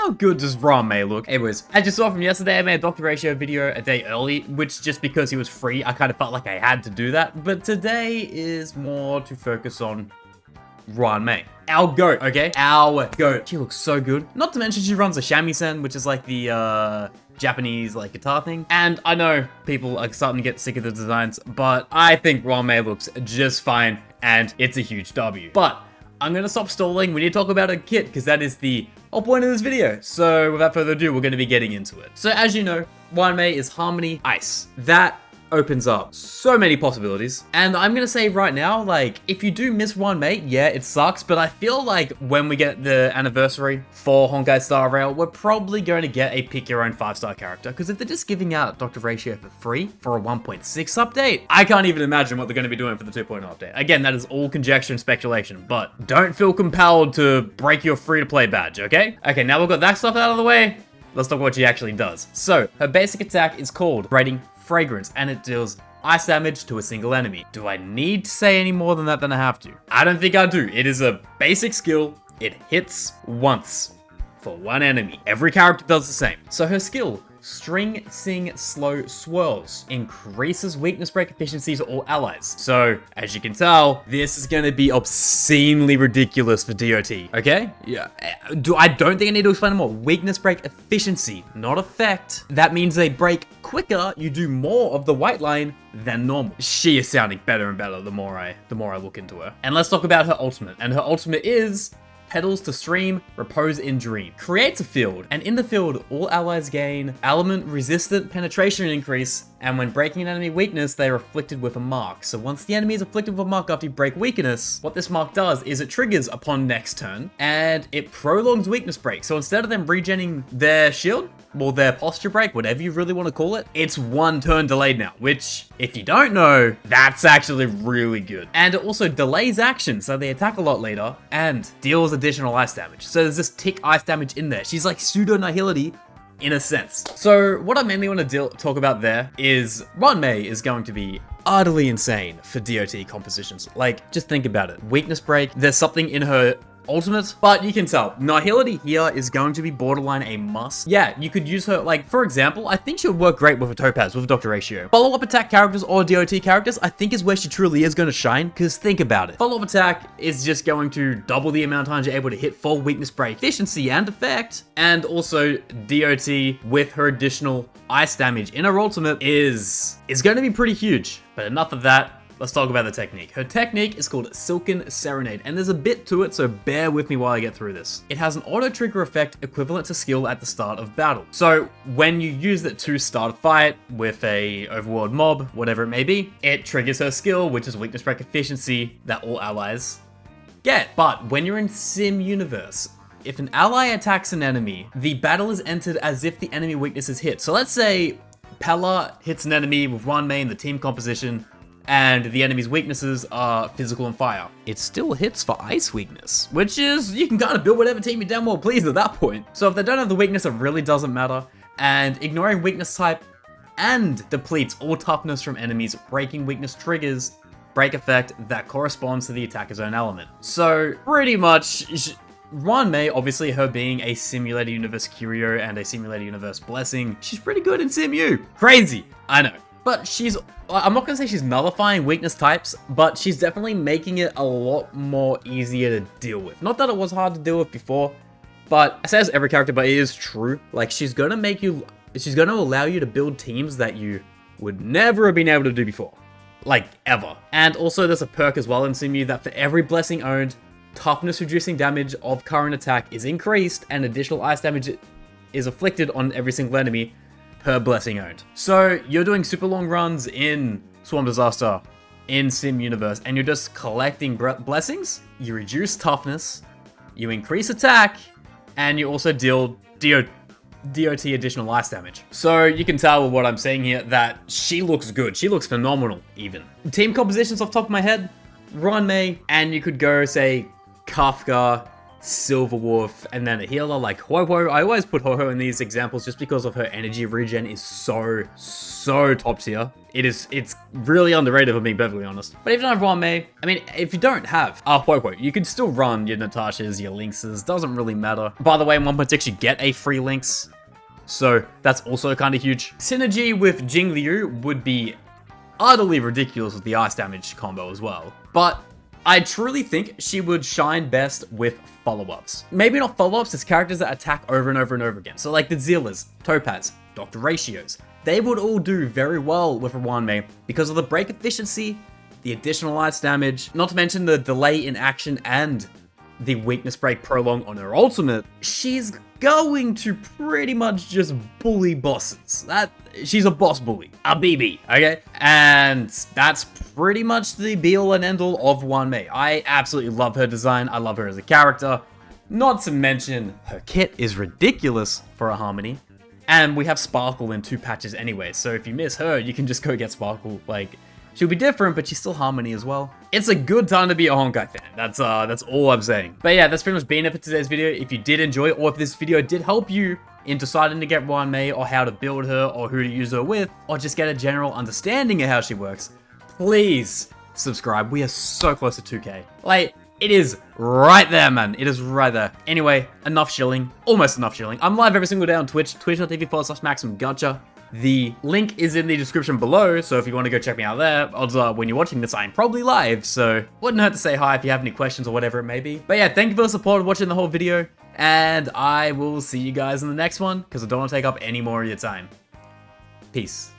how good does Ruan look? Anyways, as you saw from yesterday, I made a Dr. Ratio video a day early, which just because he was free, I kind of felt like I had to do that. But today is more to focus on Ruan. Our goat, okay? Our goat. She looks so good. Not to mention she runs a shamisen, which is like the Japanese like guitar thing. And I know people are starting to get sick of the designs, but I think Ruan looks just fine, and it's a huge W. But I'm gonna stop stalling. We need to talk about a kit, because that is the whole point of this video. So without further ado, we're gonna be getting into it. So as you know, Ruan is Harmony Ice. That opens up so many possibilities. And I'm gonna say right now, like, if you do miss Ruan, yeah, it sucks, but I feel like when we get the anniversary for Honkai Star Rail, we're probably going to get a pick your own 5-star character, because if they're just giving out Dr. Ratio for free for a 1.6 update, I can't even imagine what they're going to be doing for the 2.0 update. Again, that is all conjecture and speculation, but don't feel compelled to break your free-to-play badge, okay? Okay, now we've got that stuff out of the way, let's talk about what she actually does. So, her basic attack is called Braiding Fragrance, and it deals ice damage to a single enemy. Do I need to say any more than that than I have to? I don't think I do. It is a basic skill. It hits once for one enemy. Every character does the same. So her skill, String Sing Slow Swirls, increases weakness break efficiency to all allies. So, as you can tell, this is gonna be obscenely ridiculous for DOT, okay? Yeah. I don't think I need to explain more. Weakness break efficiency, not effect. That means they break quicker, you do more of the white line than normal. She is sounding better and better the more I look into her. And let's talk about her ultimate. And her ultimate is Petals to Stream, Repose in Dream. Creates a field, and in the field, all allies gain element-resistant penetration increase, and when breaking an enemy weakness, they are afflicted with a mark. So once the enemy is afflicted with a mark after you break weakness, what this mark does is it triggers upon next turn, and it prolongs weakness break. So instead of them regenning their shield, or their posture break, whatever you really want to call it, it's 1 turn delayed now, which, if you don't know, that's actually really good. And it also delays action, so they attack a lot later, and deals additional ice damage. So there's this tick ice damage in there. She's like pseudo-nihility in a sense. So what I mainly want to talk about there is Ruan is going to be utterly insane for DOT compositions. Like, just think about it. Weakness break, there's something in her ultimate, but you can tell Nihility here is going to be borderline a must. Yeah, you could use her, like, for example, I think she would work great with a Topaz, with a Dr. Ratio. Follow-up attack characters or DOT characters, I think is where she truly is going to shine, because think about it. Follow-up attack is just going to double the amount of times you're able to hit full weakness break efficiency and effect, and also DOT with her additional ice damage in her ultimate is going to be pretty huge. But enough of that. Let's talk about the technique. Her technique is called Silken Serenade, and there's a bit to it, so bear with me while I get through this. It has an auto-trigger effect equivalent to skill at the start of battle. So when you use it to start a fight with a overworld mob, whatever it may be, it triggers her skill, which is weakness break efficiency that all allies get. But when you're in Sim Universe, if an ally attacks an enemy, the battle is entered as if the enemy weakness is hit. So let's say Pella hits an enemy with Ruan in the team composition, and the enemy's weaknesses are physical and fire. It still hits for ice weakness, which is, you can kind of build whatever team you damn well please at that point. So if they don't have the weakness, it really doesn't matter. And ignoring weakness type and depletes all toughness from enemies, breaking weakness triggers break effect that corresponds to the attacker's own element. So pretty much, Ruan, obviously her being a Simulator Universe Curio and a Simulator Universe Blessing, she's pretty good in Simu. Crazy, I know. But I'm not gonna say she's nullifying weakness types, but she's definitely making it a lot more easier to deal with. Not that it was hard to deal with before, but I say this every character, but it is true. Like, she's gonna allow you to build teams that you would never have been able to do before. Like, ever. And also there's a perk as well in Simu that for every blessing owned, toughness reducing damage of current attack is increased, and additional ice damage is afflicted on every single enemy per blessing owned. So you're doing super long runs in Swarm Disaster, in Sim Universe, and you're just collecting blessings. You reduce toughness, you increase attack, and you also deal DOT additional ice damage. So you can tell with what I'm saying here that she looks good. She looks phenomenal even. Team compositions off the top of my head, Ruan, and you could go say Kafka, Silverwolf, and then a healer like Ho-Ho. I always put Ho-Ho in these examples just because of her energy regen is so top tier. It's really underrated, if I'm being perfectly honest. But if you don't have Ruan Mei, I mean, if you don't have Ho-Ho, you can still run your Natashas, your Lynxes, doesn't really matter. By the way, in 1.6 you get a free Lynx, so that's also kind of huge. Synergy with Jing Liu would be utterly ridiculous with the ice damage combo as well. But I truly think she would shine best with follow-ups. Maybe not follow-ups, as characters that attack over and over and over again. So like the Zillas, Topaz, Dr. Ratios. They would all do very well with Ruan Mei because of the break efficiency, the additional ice damage, not to mention the delay in action and the weakness break prolong on her ultimate. She's going to pretty much just bully bosses. She's a boss bully, a BB, okay? And that's pretty much the be-all and end-all of Ruan Mei. I absolutely love her design. I love her as a character. Not to mention, her kit is ridiculous for a Harmony. And we have Sparkle in 2 patches anyway, so if you miss her, you can just go get Sparkle. Like, she'll be different, but she's still Harmony as well. It's a good time to be a Honkai fan. That's all I'm saying. But yeah, that's pretty much been it for today's video. If you did enjoy it, or if this video did help you in deciding to get Ruan Mei, or how to build her, or who to use her with, or just get a general understanding of how she works, please subscribe. We are so close to 2K. Like, it is right there, man. It is right there. Anyway, enough shilling. Almost enough shilling. I'm live every single day on Twitch, twitch.tv/MaximumGacha. The link is in the description below, so if you want to go check me out there, odds are when you're watching this, I'm probably live, so wouldn't hurt to say hi if you have any questions or whatever it may be. But yeah, thank you for the support of watching the whole video, and I will see you guys in the next one, because I don't want to take up any more of your time. Peace.